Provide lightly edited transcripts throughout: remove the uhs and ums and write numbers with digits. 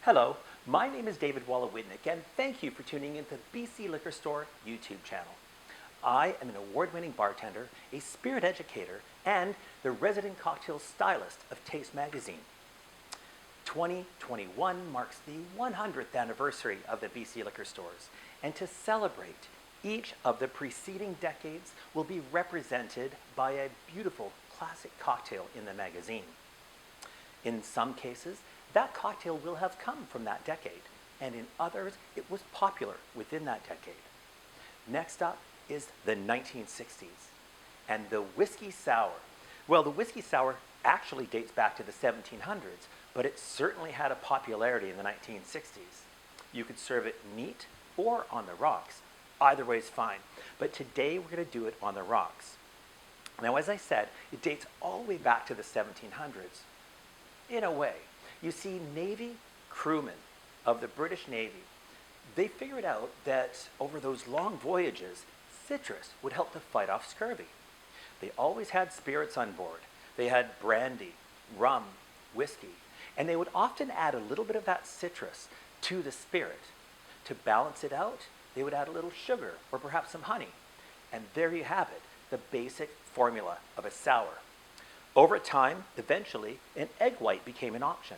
Hello, my name is David Wolowidnyk, and thank you for tuning into the BC Liquor Store YouTube channel. I am an award-winning bartender, a spirit educator, and the resident cocktail stylist of Taste Magazine. 2021 marks the 100th anniversary of the BC Liquor Stores, and to celebrate, each of the preceding decades will be represented by a beautiful classic cocktail in the magazine. In some cases, that cocktail will have come from that decade, and in others, it was popular within that decade. Next up is the 1960s, and the Whisky Sour. Well, the Whisky Sour actually dates back to the 1700s, but it certainly had a popularity in the 1960s. You could serve it neat or on the rocks. Either way is fine, but today we're going to do it on the rocks. Now, as I said, it dates all the way back to the 1700s. In a way, you see, Navy crewmen of the British Navy, they figured out that over those long voyages, citrus would help to fight off scurvy. They always had spirits on board. They had brandy, rum, whiskey, and they would often add a little bit of that citrus to the spirit. To balance it out, they would add a little sugar or perhaps some honey. And there you have it, the basic formula of a sour. Over time, eventually, an egg white became an option.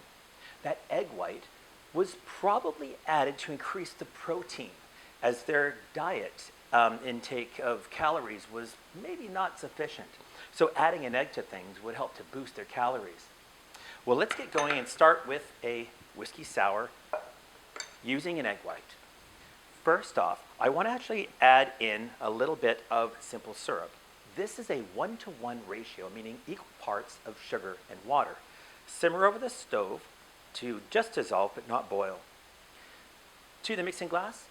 That egg white was probably added to increase the protein, as their diet intake of calories was maybe not sufficient. So adding an egg to things would help to boost their calories. Well, let's get going and start with a whiskey sour using an egg white. First off, I want to actually add in a little bit of simple syrup. This is a 1-to-1 ratio, meaning equal parts of sugar and water. Simmer over the stove to just dissolve but not boil. To the mixing glass,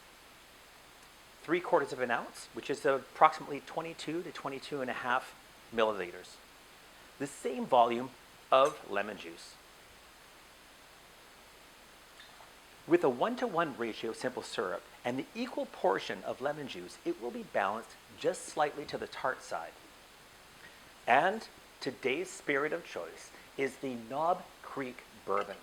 3/4 of an ounce, which is approximately 22 to 22.5 milliliters. The same volume of lemon juice. With a 1-to-1 ratio of simple syrup and the equal portion of lemon juice, it will be balanced just slightly to the tart side. And today's spirit of choice is the Knob Creek Bourbon.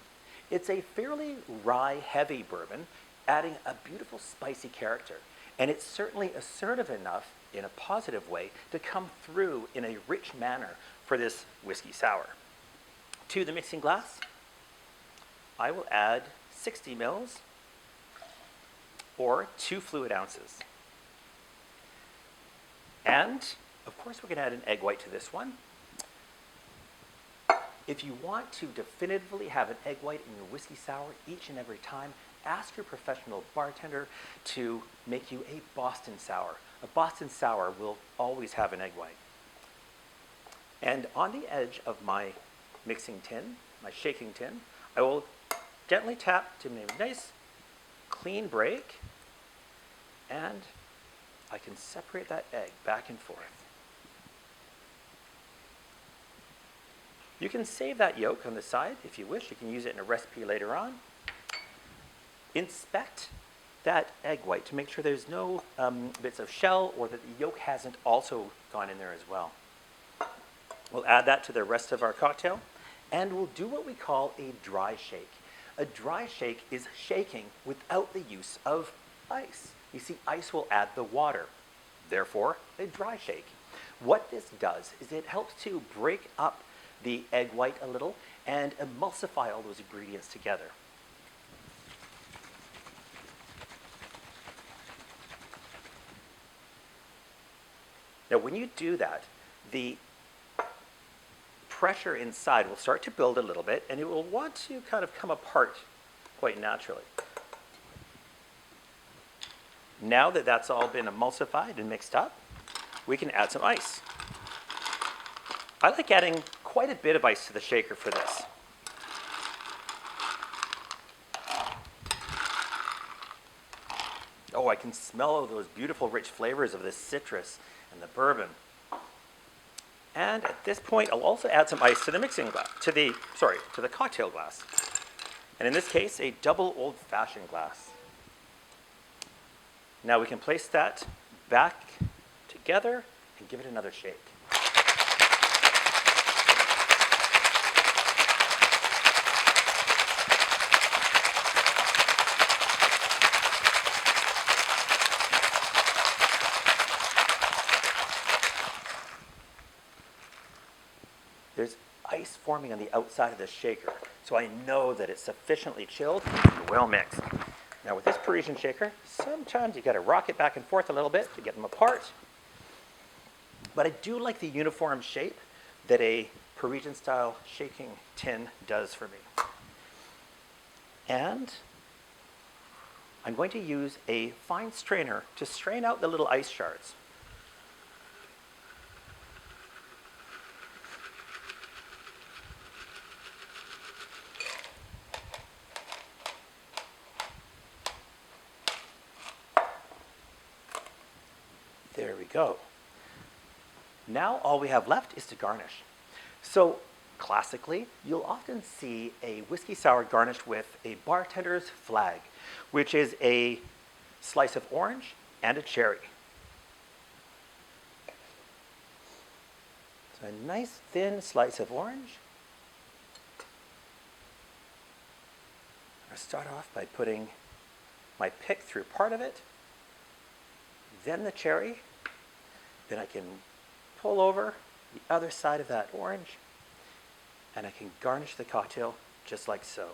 It's a fairly rye-heavy bourbon, adding a beautiful spicy character. And it's certainly assertive enough, in a positive way, to come through in a rich manner for this whiskey sour. To the mixing glass, I will add 60 mils or 2 fluid ounces. And, of course, we're going to add an egg white to this one. If you want to definitively have an egg white in your whiskey sour each and every time, ask your professional bartender to make you a Boston sour. A Boston sour will always have an egg white. And on the edge of my mixing tin, my shaking tin, I will gently tap to make a nice clean break, and I can separate that egg back and forth. You can save that yolk on the side if you wish. You can use it in a recipe later on. Inspect that egg white to make sure there's no bits of shell or that the yolk hasn't also gone in there as well. We'll add that to the rest of our cocktail, and we'll do what we call a dry shake. A dry shake is shaking without the use of ice. You see, ice will add the water, therefore a dry shake. What this does is it helps to break up the egg white a little and emulsify all those ingredients together. Now, when you do that, the pressure inside will start to build a little bit, and it will want to kind of come apart quite naturally. Now that that's all been emulsified and mixed up, we can add some ice. I like adding quite a bit of ice to the shaker for this. Oh, I can smell those beautiful rich flavors of this citrus and the bourbon. And at this point, I'll also add some ice to the mixing glass, to the cocktail glass. And in this case, a double old-fashioned glass. Now we can place that back together and give it another shake. forming on the outside of the shaker. So I know that it's sufficiently chilled and well mixed. Now with this Parisian shaker, sometimes you got to rock it back and forth a little bit to get them apart. But I do like the uniform shape that a Parisian style shaking tin does for me. And I'm going to use a fine strainer to strain out the little ice shards. There we go. Now all we have left is to garnish. So classically, you'll often see a whiskey sour garnished with a bartender's flag, which is a slice of orange and a cherry. So a nice thin slice of orange. I'll start off by putting my pick through part of it, then the cherry, then I can pull over the other side of that orange, and I can garnish the cocktail just like so.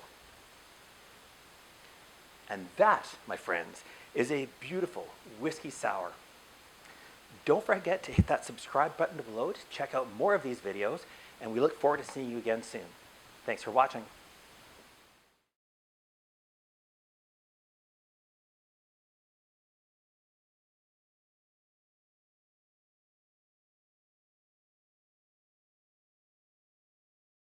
And that, my friends, is a beautiful whiskey sour. Don't forget to hit that subscribe button below to check out more of these videos, and we look forward to seeing you again soon. Thanks for watching.